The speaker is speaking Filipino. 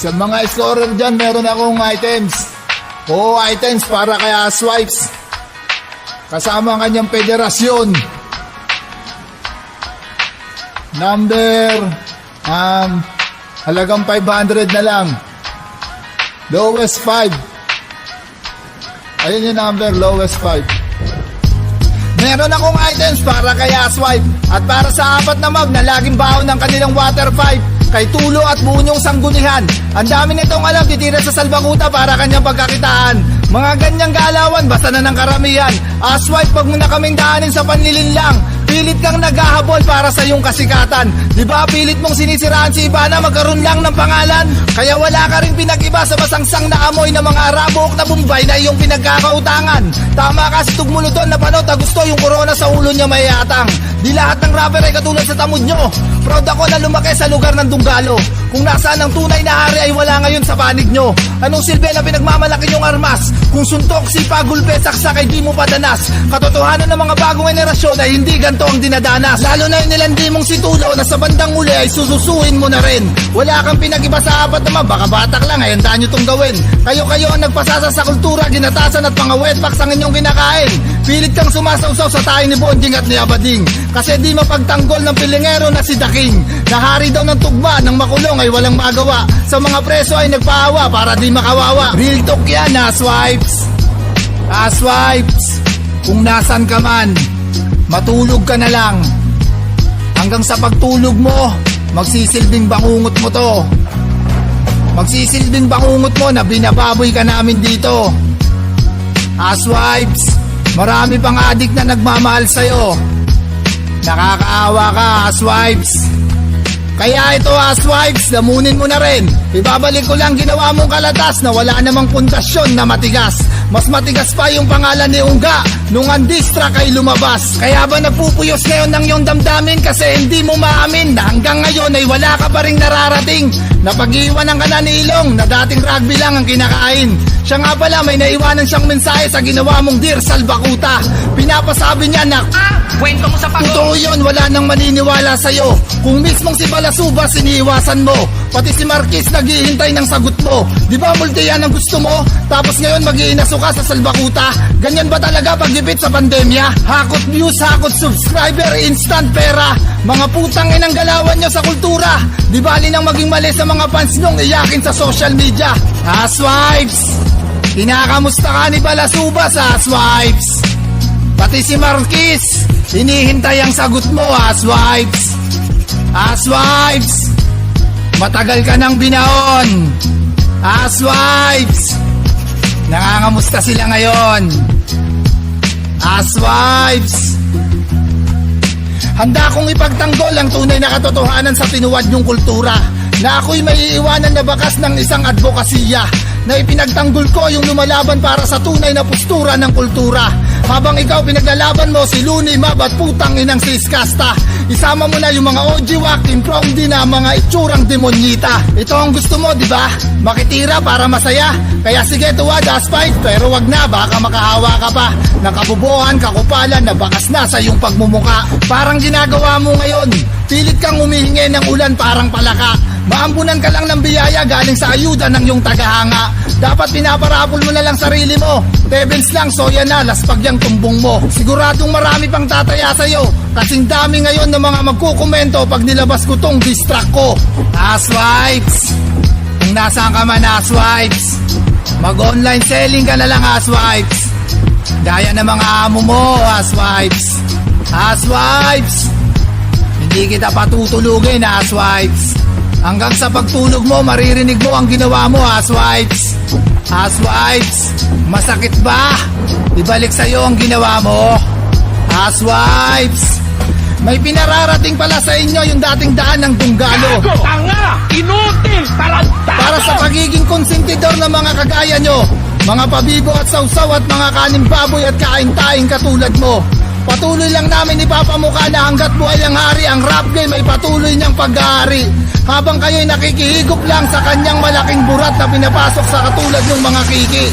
Sa mga scorer dyan, meron akong items. Oo, items para kay Aswipes. Kasama ang kanyang federasyon. Number, halagang 500 na lang. Lowest 5. Ayun yung number, lowest 5. Meron akong items para kay Aswipe at para sa 4 na map na laging baon ng kanilang water pipe kay Tulo at Bunyong Sanggunihan. Ang dami nitong alam titira sa salbakuta para kanyang pagkakitaan. Mga ganyang galawan basta na ng karamihan. Aswipe, wag mo na kaming daanin sa panlilinlang. Pilit kang naghahabol para sa iyong kasikatan. Diba pilit mong sinisiraan si Ivana magkaroon lang ng pangalan? Kaya wala ka rin pinag-iba sa masangsang na amoy ng mga Arabok na Bombay na iyong pinagkakautangan. Tama ka si Tugmuluton na panot na gusto yung corona sa ulo niya may atang. Di lahat ng rapper ay katulad sa tamod nyo. Proud ako na lumaki sa lugar ng Dunggalo. Kung nasaan ang tunay na hari ay wala ngayon sa panig nyo. Anong silbi na pinagmamalaki yung armas? Kung suntok, sipa, gulpe, saksak ay di mo padanas. Katotohanan ng mga bagong henerasyon ay hindi ganito ang dinadanas. Lalo na yung nilandi mong si Tulo na sa bandang uli ay sususuin mo na rin. Wala kang pinag-iba sa 4 naman, baka batak lang ay handaan nyo tong gawin. Kayo ang nagpasasa sa kultura, ginatasan at mga wetpacks ang inyong kinakain. Pilit kang sumasawsaw sa tayo ni Bonding at ni Abading. Kasi di mapagtanggol ng pilingero na si The King. Nahari daw ng tugma ng makulong ay walang magawa. Sa mga preso ay nagpaawa para di makawawa. Real talk yan, Aswipes. Aswipes, kung nasan ka man, matulog ka na lang. Hanggang sa pagtulog mo, magsisilbing bangungot mo to. Magsisilbing bangungot mo na binababoy ka namin dito. Aswipes, marami pang adik na nagmamahal sa'yo. Nakakaawa ka, Aswipes. Kaya ito, Aswipes, lamunin mo na rin. Ibabalik ko lang ginawa mong kalatas na wala namang pundasyon na matigas. Mas matigas pa yung pangalan ni Ungga nung andistra kay lumabas. Kaya ba nagpupuyos ngayon ng iyong damdamin kasi hindi mo maamin na hanggang ngayon ay wala ka pa rin nararating. Napag-iwanan ka na ni Ilong na dating rugby lang ang kinakain. Siya nga pala may naiwanan siyang mensahe sa ginawa mong Dear Salbakuta. Pinapasabi niya na kwento mo sa pagod. totoo yun, wala nang maniniwala sa'yo. Kung mismong si Balasuba siniiwasan mo, pati si Marquez naghihintay ng sagot mo. Di ba multi yan ang gusto mo? Tapos ngayon mag-iinaso ka sa Salbakuta. Ganyan ba talaga pag-ipit sa pandemya? Hakot views, hakot subscriber, instant pera. Mga putang inang galawan nyo sa kultura. Di bali nang maging mali sa mga fans nyong iyakin sa social media. Aswipes, kinakamusta ka ni Balasuba sa Aswipes? Pati si Marquez hinihintay ang sagot mo, Aswipes. Aswipes, matagal ka nang binaon. Aswipes, nangangamusta sila ngayon. Aswipes, handa kong ipagtanggol ang tunay na katotohanan sa tinuwad niyong kultura. Na ako'y may iiwanan na bakas ng isang advokasya. Na ipinagtanggol ko yung lumalaban para sa tunay na postura ng kultura. Habang ikaw pinaglalaban mo si Looney Mab at putang inang si Iskasta. Isama mo na yung mga OG Wakim Prong di na mga itsurang demonyita. Ito ang gusto mo, di ba? Makitira para masaya. Kaya sige tuwad, Aswipes, pero wag na, baka makahawa ka pa. Nakabubuhan, kakupalan, na bakas na sa iyong pagmumuka. Parang ginagawa mo ngayon. Pilit kang humihingi ng ulan parang palaka. Maambunan ka lang ng biyaya galing sa ayuda ng iyong tagahanga. Dapat pinaparapol mo na lang sarili mo. Tebens lang, soya na, laspag yung tumbong mo. Siguradong marami pang tataya sa'yo. Kasing dami ngayon ng mga magkukomento pag nilabas ko tong distract ko. Aswipes, kung nasaan ka man, Aswipes, mag-online selling ka na lang, Aswipes. Gaya ng mga amo mo, Aswipes. Aswipes, hindi kita patutulugin, Aswipes. Hanggang sa pagtulog mo, maririnig mo ang ginawa mo, Aswipes. Aswipes, masakit ba? Ibalik sa'yo ang ginawa mo. Aswipes, may pinararating pala sa inyo yung dating daan ng Dunggalo. Tanga! Inutil! Tarantado! Para sa pagiging konsentidor ng mga kagaya nyo, mga pabibo at sausaw at mga kaning baboy at kain-taing katulad mo. Patuloy lang namin ipapamukha na hanggat buhay ang hari, ang rap game ay patuloy niyang pag-aari. Habang kayo'y nakikihigop lang sa kanyang malaking burat na pinapasok sa katulad ng mga kiki.